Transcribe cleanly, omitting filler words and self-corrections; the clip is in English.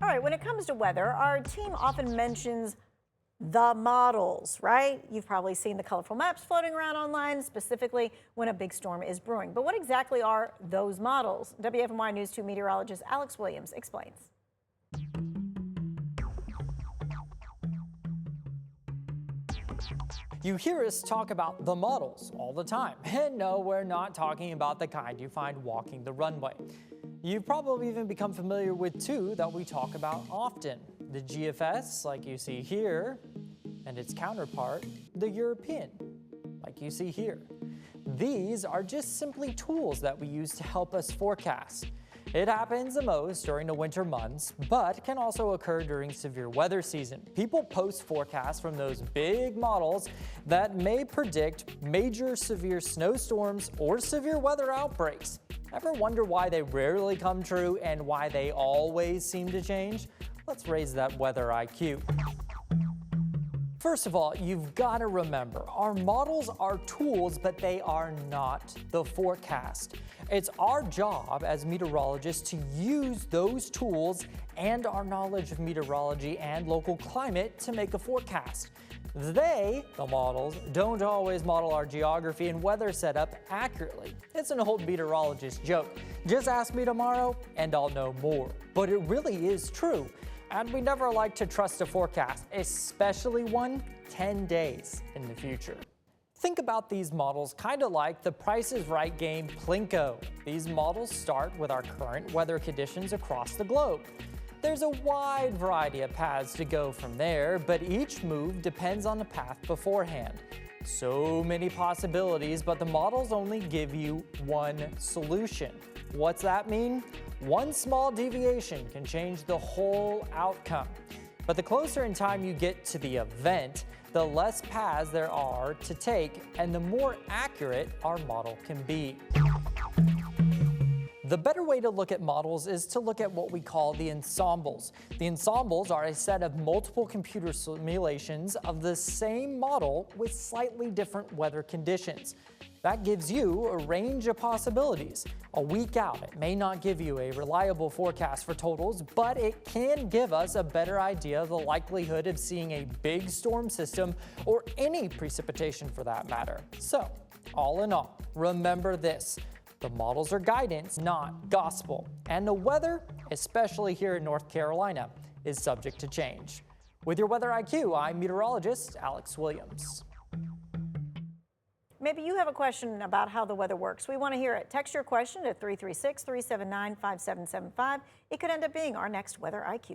All right, when it comes to weather, our team often mentions the models, right? You've probably seen the colorful maps floating around online, specifically when a big storm is brewing. But what exactly are those models? WFMY News 2 meteorologist Alex Williams explains. You hear us talk about the models all the time. And no, we're not talking about the kind you find walking the runway. You've probably even become familiar with two that we talk about often. The GFS, like you see here, and its counterpart, the European, like you see here. These are just simply tools that we use to help us forecast. It happens the most during the winter months, but can also occur during severe weather season. People post forecasts from those big models that may predict major severe snowstorms or severe weather outbreaks. Ever wonder why they rarely come true and why they always seem to change? Let's raise that weather IQ. First of all, you've got to remember, our models are tools, but they are not the forecast. It's our job as meteorologists to use those tools and our knowledge of meteorology and local climate to make a forecast. The models, don't always model our geography and weather setup accurately. It's an old meteorologist joke. Just ask me tomorrow and I'll know more. But it really is true. And we never like to trust a forecast, especially one 10 days in the future. Think about these models kind of like the Price is Right game Plinko. These models start with our current weather conditions across the globe. There's a wide variety of paths to go from there, but each move depends on the path beforehand. So many possibilities, but the models only give you one solution. What's that mean? One small deviation can change the whole outcome. But the closer in time you get to the event, the less paths there are to take and the more accurate our model can be. The better way to look at models is to look at what we call the ensembles. The ensembles are a set of multiple computer simulations of the same model with slightly different weather conditions. That gives you a range of possibilities. A week out, it may not give you a reliable forecast for totals, but it can give us a better idea of the likelihood of seeing a big storm system or any precipitation for that matter. So, all in all, remember this. The models are guidance, not gospel. And the weather, especially here in North Carolina, is subject to change. With your Weather IQ, I'm meteorologist Alex Williams. Maybe you have a question about how the weather works. We want to hear it. Text your question to 336-379-5775. It could end up being our next Weather IQ.